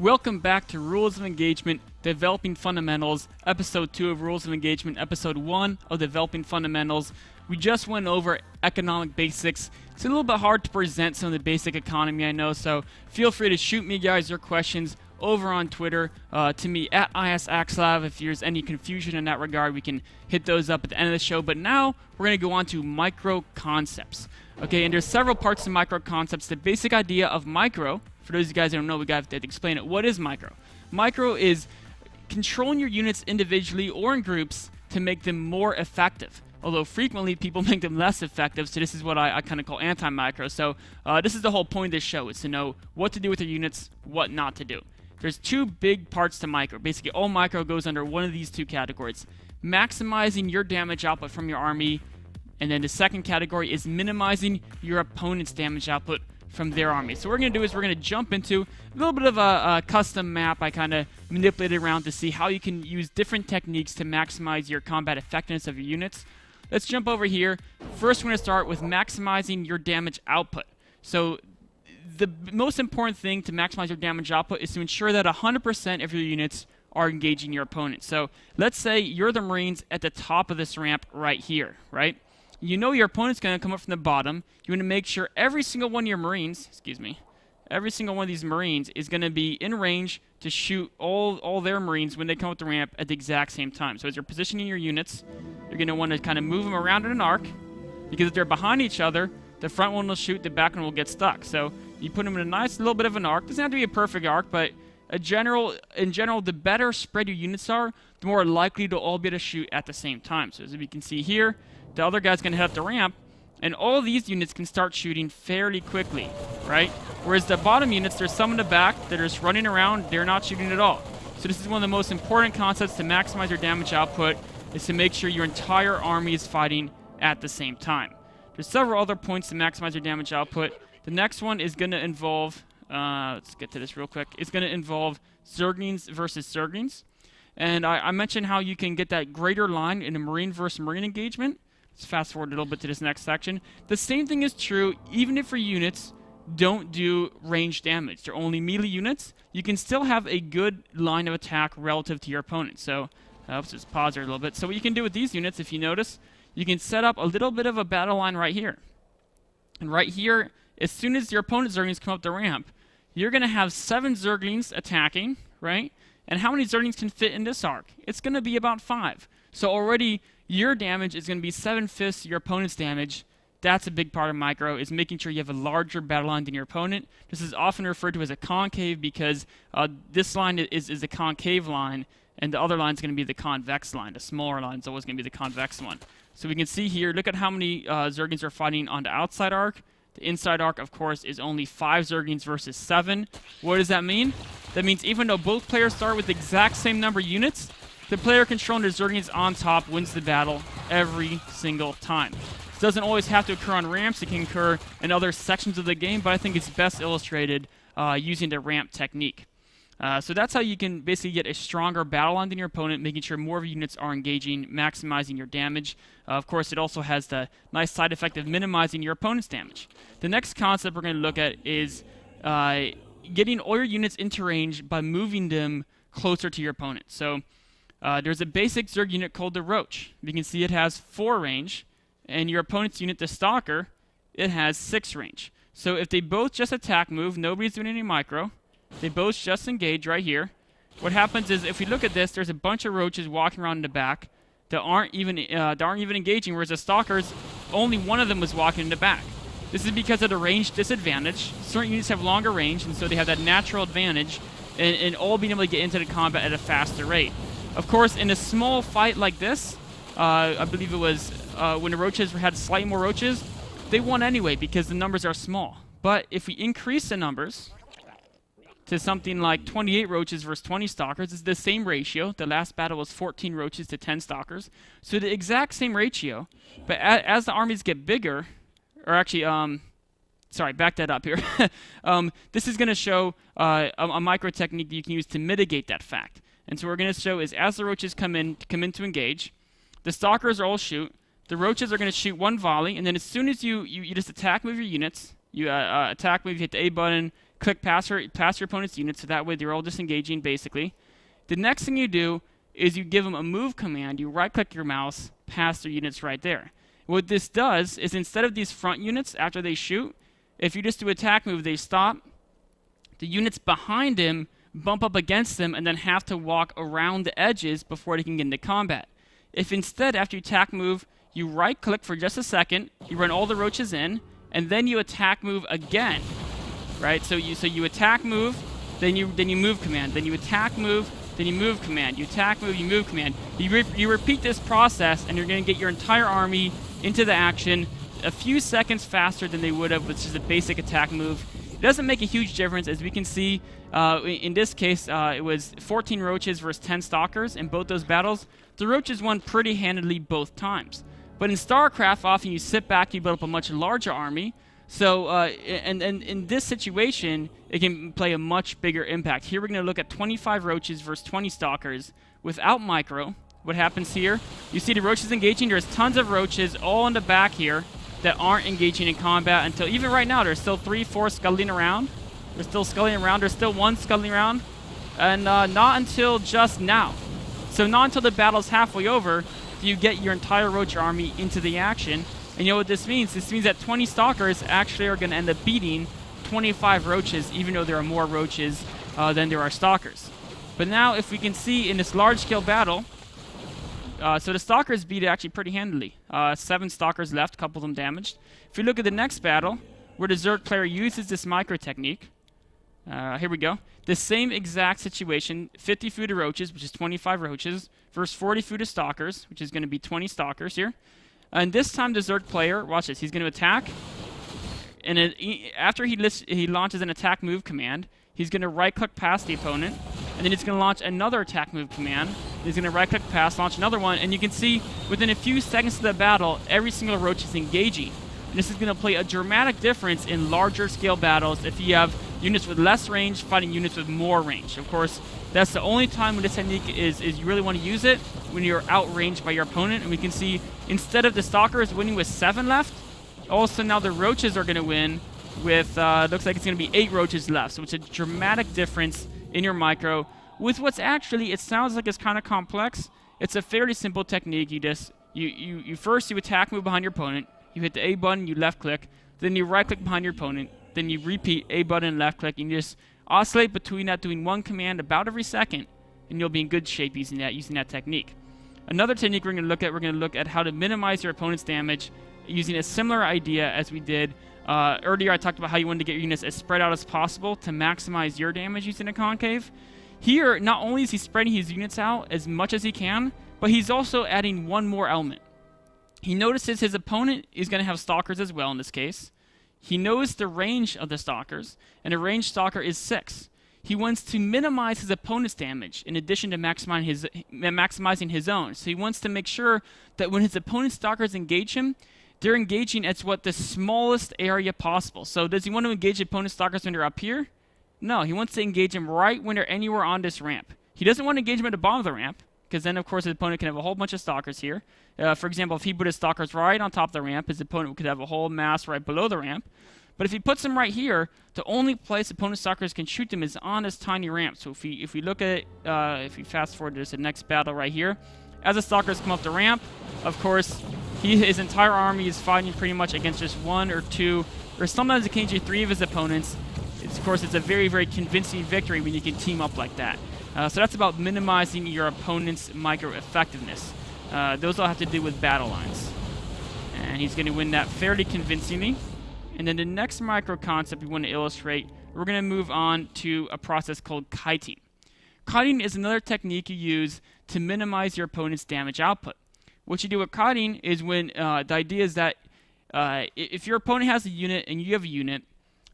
Welcome back to Rules of Engagement, Developing Fundamentals, Episode 2 of Rules of Engagement, Episode 1 of Developing Fundamentals. We just went over economic basics. It's a little bit hard to present some of the basic economy, I know, so feel free to shoot me, guys, your questions over on Twitter to me at ISAxLab. If there's any confusion in that regard, we can hit those up at the end of the show. But now we're going to go on to micro concepts. Okay, and there's several parts to micro concepts. The basic idea of micro, for those of you guys that don't know, we got to explain it. What is micro? Micro is controlling your units individually or in groups to make them more effective. Although frequently people make them less effective, so this is what I kind of call anti-micro. So this is the whole point of this show, is to know what to do with your units, what not to do. There's two big parts to micro. Basically, all micro goes under one of these two categories. Maximizing your damage output from your army, and then the second category is minimizing your opponent's damage output from their army. So what we're going to do is we're going to jump into a little bit of a custom map I kind of manipulated around to see how you can use different techniques to maximize your combat effectiveness of your units. Let's jump over here. First, we're going to start with maximizing your damage output. So the most important thing to maximize your damage output is to ensure that 100% of your units are engaging your opponent. So let's say you're the Marines at the top of this ramp right here, right? You know your opponent's going to come up from the bottom. You want to make sure every single one of your Marines, every single one of these Marines is going to be in range to shoot all their Marines when they come up the ramp at the exact same time. So as you're positioning your units, you're going to want to kind of move them around in an arc, because if they're behind each other, the front one will shoot, the back one will get stuck. So you put them in a nice little bit of an arc. Doesn't have to be a perfect arc, but in general, the better spread your units are, the more likely to all be able to shoot at the same time. So as you can see here, the other guy's going to head up the ramp, and all of these units can start shooting fairly quickly, right? Whereas the bottom units, there's some in the back that are just running around, they're not shooting at all. So this is one of the most important concepts to maximize your damage output, is to make sure your entire army is fighting at the same time. There's several other points to maximize your damage output. The next one is going to involve, let's get to this real quick, it's going to involve Zerglings versus Zerglings. And I mentioned how you can get that greater line in a Marine versus Marine engagement. Let's fast forward a little bit to this next section. The same thing is true even if your units don't do range damage. They're only melee units. You can still have a good line of attack relative to your opponent. So let's just pause there a little bit. So what you can do with these units, if you notice, you can set up a little bit of a battle line right here. And right here, as soon as your opponent's Zerglings come up the ramp, you're going to have 7 Zerglings attacking, right? And how many Zerglings can fit in this arc? It's going to be about 5. So already your damage is going to be 7/5 your opponent's damage. That's a big part of micro, is making sure you have a larger battle line than your opponent. This is often referred to as a concave because this line is a concave line, and the other line is going to be the convex line. The smaller line is always going to be the convex one. So we can see here, look at how many Zerglings are fighting on the outside arc. The inside arc, of course, is only 5 Zerglings versus 7. What does that mean? That means even though both players start with the exact same number of units, the player controlling the Zerglings on top wins the battle every single time. This doesn't always have to occur on ramps. It can occur in other sections of the game, but I think it's best illustrated using the ramp technique. So that's how you can basically get a stronger battle line than your opponent, making sure more of your units are engaging, maximizing your damage. Of course, it also has the nice side effect of minimizing your opponent's damage. The next concept we're going to look at is getting all your units into range by moving them closer to your opponent. So there's a basic Zerg unit called the Roach. You can see it has 4 range, and your opponent's unit, the Stalker, it has 6 range. So if they both just attack move, nobody's doing any micro, they both just engage right here. What happens is, if we look at this, there's a bunch of Roaches walking around in the back that aren't even engaging, whereas the Stalkers, only one of them was walking in the back. This is because of the range disadvantage. Certain units have longer range, and so they have that natural advantage in all being able to get into the combat at a faster rate. Of course, in a small fight like this, I believe it was when the Roaches had slightly more Roaches, they won anyway because the numbers are small. But if we increase the numbers to something like 28 Roaches versus 20 Stalkers, it's the same ratio. The last battle was 14 Roaches to 10 Stalkers. So the exact same ratio, but as the armies get bigger, or actually, sorry, back that up here. This is going to show a micro technique that you can use to mitigate that fact. And so what we're going to show is, as the Roaches come in to engage, the Stalkers all shoot. The Roaches are going to shoot 1 volley, and then as soon as you just attack move your units, you attack move, you hit the A button, click past your opponent's units, so that way they're all disengaging basically. The next thing you do is you give them a move command. You right-click your mouse past their units right there. What this does is instead of these front units after they shoot, if you just do attack move, they stop. The units behind him bump up against them and then have to walk around the edges before they can get into combat. If instead, after you attack move, you right-click for just a second, you run all the roaches in, and then you attack move again, right? So you attack move, then you move command, then you attack move, then you move command, you attack move, you move command. You repeat this process, and you're going to get your entire army into the action a few seconds faster than they would have with just a basic attack move. It doesn't make a huge difference, as we can see. In this case, it was 14 roaches versus 10 stalkers in both those battles. The roaches won pretty handedly both times. But in StarCraft, often you sit back, you build up a much larger army. So, and in this situation, it can play a much bigger impact. Here we're going to look at 25 roaches versus 20 stalkers without micro. What happens here? You see the roaches engaging. There's tons of roaches all in the back here that aren't engaging in combat until even right now. There's still 3, 4 scuttling around. They're still scuttling around. There's still 1 scuttling around. And not until just now. So not until the battle's halfway over do you get your entire roach army into the action. And you know what this means? This means that 20 stalkers actually are going to end up beating 25 roaches, even though there are more roaches than there are stalkers. But now if we can see in this large-scale battle, so the stalkers beat it actually pretty handily. 7 stalkers left, a couple of them damaged. If we look at the next battle, where the Zerg player uses this micro technique, here we go. The same exact situation, 50 food of roaches, which is 25 roaches, versus 40 food of stalkers, which is going to be 20 stalkers here. And this time the Zerg player, watch this, he's going to attack. And after he launches an attack move command, he's going to right-click past the opponent. And then he's going to launch another attack move command. He's going to right-click past, launch another one. And you can see within a few seconds of the battle, every single roach is engaging. And this is going to play a dramatic difference in larger scale battles if you have units with less range fighting units with more range. Of course, that's the only time when this technique is you really want to use it, when you're outranged by your opponent. And we can see instead of the stalkers winning with 7 left, also now the roaches are going to win with, looks like it's going to be 8 roaches left. So it's a dramatic difference in your micro. With what's actually, it sounds like it's kind of complex. It's a fairly simple technique. You first attack move behind your opponent. You hit the A button, you left click, then you right click behind your opponent, then you repeat A button and left click, and you just oscillate between that, doing one command about every second, and you'll be in good shape using that technique. Another technique we're going to look at how to minimize your opponent's damage using a similar idea as we did earlier. I talked about how you wanted to get your units as spread out as possible to maximize your damage using a concave. Here, not only is he spreading his units out as much as he can, but he's also adding one more element. He notices his opponent is going to have stalkers as well in this case. He knows the range of the stalkers, and a ranged stalker is 6. He wants to minimize his opponent's damage in addition to maximizing his own. So he wants to make sure that when his opponent's stalkers engage him, they're engaging at the smallest area possible. So does he want to engage the opponent's stalkers when they're up here? No, he wants to engage them right when they're anywhere on this ramp. He doesn't want to engage them at the bottom of the ramp, because then, of course, his opponent can have a whole bunch of stalkers here. For example, if he put his stalkers right on top of the ramp, his opponent could have a whole mass right below the ramp. But if he puts them right here, the only place opponent's stalkers can shoot them is on this tiny ramp. So if we look at it, if we fast forward to the next battle right here, as the stalkers come up the ramp, of course, his entire army is fighting pretty much against just 1 or 2, or sometimes occasionally 3 of his opponents. Of course, it's a very, very convincing victory when you can team up like that. So that's about minimizing your opponent's micro effectiveness. Those all have to do with battle lines. And he's going to win that fairly convincingly. And then the next micro concept we want to illustrate, we're going to move on to a process called kiting. Kiting is another technique you use to minimize your opponent's damage output. What you do with kiting is when the idea is that if your opponent has a unit and you have a unit,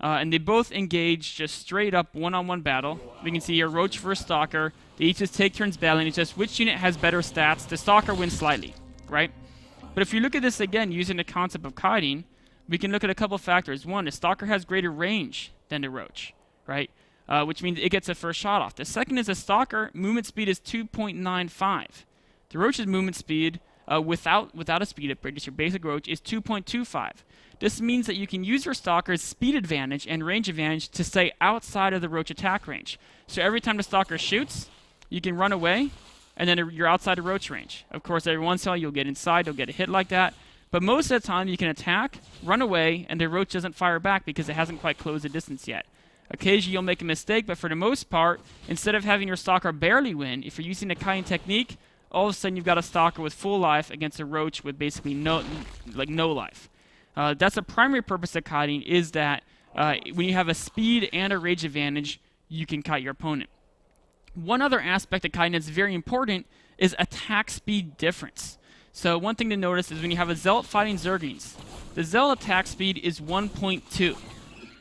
and they both engage just straight up one-on-one battle. We can see here Roach versus Stalker. They each just take turns battling. It's just which unit has better stats. The Stalker wins slightly, right? But if you look at this again using the concept of kiting, we can look at a couple factors. One, the Stalker has greater range than the Roach, right? Which means it gets a first shot off. The second is the Stalker movement speed is 2.95. The Roach's movement speed without a speed upgrade, just your basic roach, is 2.25. This means that you can use your stalker's speed advantage and range advantage to stay outside of the roach attack range. So every time the stalker shoots, you can run away, and then you're outside the roach range. Of course, every once in a while you'll get inside, you'll get a hit like that. But most of the time you can attack, run away, and the roach doesn't fire back because it hasn't quite closed the distance yet. Occasionally you'll make a mistake, but for the most part, instead of having your stalker barely win, if you're using the kiting technique, all of a sudden you've got a stalker with full life against a roach with basically no life. That's the primary purpose of kiting, is that when you have a speed and a range advantage, you can kite your opponent. One other aspect of kiting that's very important is attack speed difference. So one thing to notice is when you have a Zealot fighting Zerglings, the Zealot attack speed is 1.2.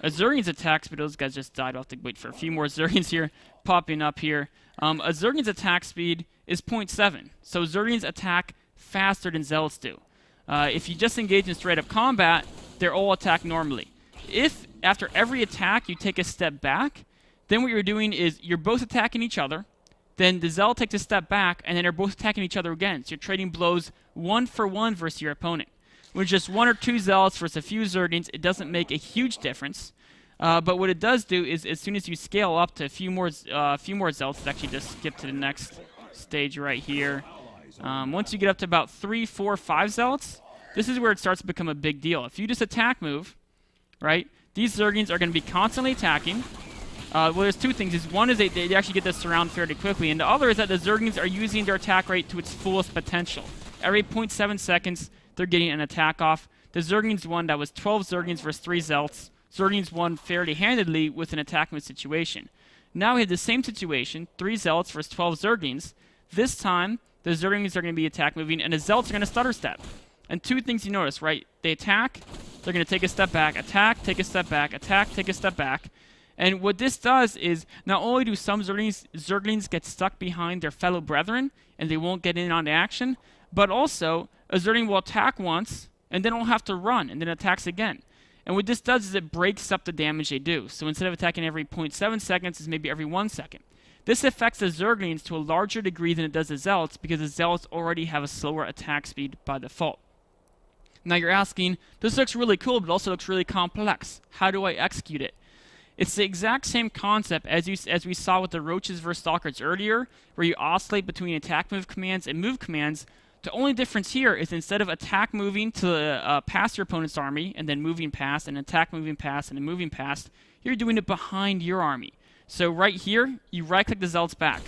A Zergling's attack speed, those guys just died. I'll have to wait for a few more Zerglings here popping up here. A Zergling's attack speed is 0.7. So Zerglings attack faster than Zealots do. If you just engage in straight up combat, they're all attack normally. If after every attack you take a step back, then what you're doing is you're both attacking each other, then the Zealot takes a step back, and then they're both attacking each other again. So you're trading blows 1-for-1 versus your opponent. With just 1 or 2 Zealots versus a few Zerglings, it doesn't make a huge difference. But what it does do is, as soon as you scale up to a few more Zealots, let's actually just skip to the next stage right here. Once you get up to about 3, 4, 5 Zealots, this is where it starts to become a big deal. If you just attack move, right, these Zerglings are going to be constantly attacking. Well, there's two things. One is they actually get this surround fairly quickly, and the other is that the Zerglings are using their attack rate to its fullest potential. Every 0.7 seconds, they're getting an attack off. The Zerglings won. That was 12 Zerglings versus 3 Zealots. Zerglings won fairly handedly with an attack move situation. Now we have the same situation, 3 Zealots versus 12 Zerglings. This time, the Zerglings are going to be attack moving, and the Zealots are going to stutter step. And two things you notice, right? They attack, they're going to take a step back, attack, take a step back, attack, take a step back. And what this does is, not only do some Zerglings get stuck behind their fellow brethren, and they won't get in on the action, but also, a Zergling will attack once, and then will have to run, and then attacks again. And what this does is it breaks up the damage they do. So instead of attacking every 0.7 seconds, it's maybe every 1 second. This affects the Zerglings to a larger degree than it does the Zealots, because the Zealots already have a slower attack speed by default. Now you're asking, this looks really cool, but it also looks really complex. How do I execute it? It's the exact same concept as we saw with the Roaches versus Stalkers earlier, where you oscillate between attack move commands and move commands. The only difference here is instead of attack moving to past your opponent's army, and then moving past, and attack moving past, and then moving past, you're doing it behind your army. So right here, you right-click the Zealots back.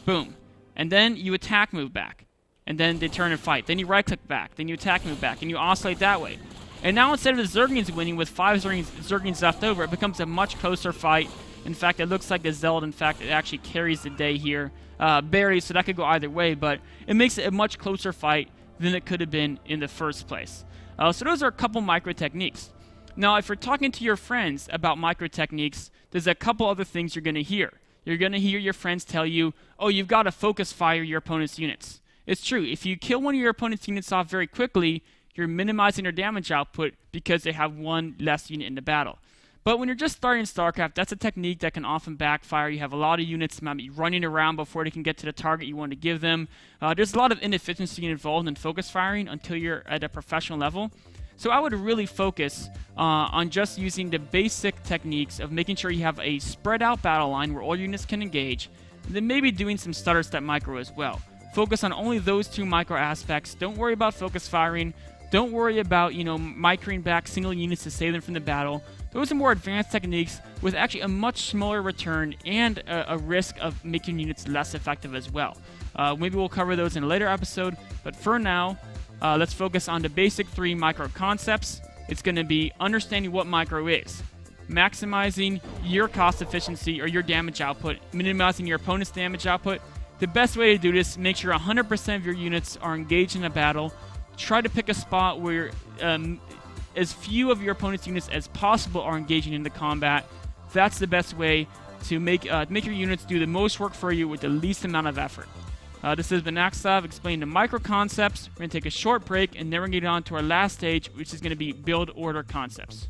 Boom. And then you attack move back. And then they turn and fight. Then you right-click back. Then you attack move back. And you oscillate that way. And now instead of the Zerglings winning with 5 Zerglings left over, it becomes a much closer fight. In fact, it looks like the Zealot, in fact, it actually carries the day here. Barry, so that could go either way, but it makes it a much closer fight than it could have been in the first place. So those are a couple micro techniques. Now, if you're talking to your friends about micro techniques, there's a couple other things you're going to hear. You're going to hear your friends tell you, oh, you've got to focus fire your opponent's units. It's true. If you kill one of your opponent's units off very quickly, you're minimizing their damage output because they have one less unit in the battle. But when you're just starting StarCraft, that's a technique that can often backfire. You have a lot of units might be running around before they can get to the target you want to give them. There's a lot of inefficiency involved in focus firing until you're at a professional level. So I would really focus on just using the basic techniques of making sure you have a spread out battle line where all units can engage, and then maybe doing some stutter step micro as well. Focus on only those 2 micro aspects. Don't worry about focus firing. Don't worry about, microing back single units to save them from the battle. Those are more advanced techniques with actually a much smaller return and a risk of making units less effective as well. Maybe we'll cover those in a later episode, but for now, let's focus on the basic 3 micro concepts. It's going to be understanding what micro is, maximizing your cost efficiency or your damage output, minimizing your opponent's damage output. The best way to do this, make sure 100% of your units are engaged in a battle. Try to pick a spot where as few of your opponent's units as possible are engaging in the combat. That's the best way to make your units do the most work for you with the least amount of effort. This has been Axav explaining the micro concepts. We're going to take a short break, and then we're going to get on to our last stage, which is going to be build order concepts.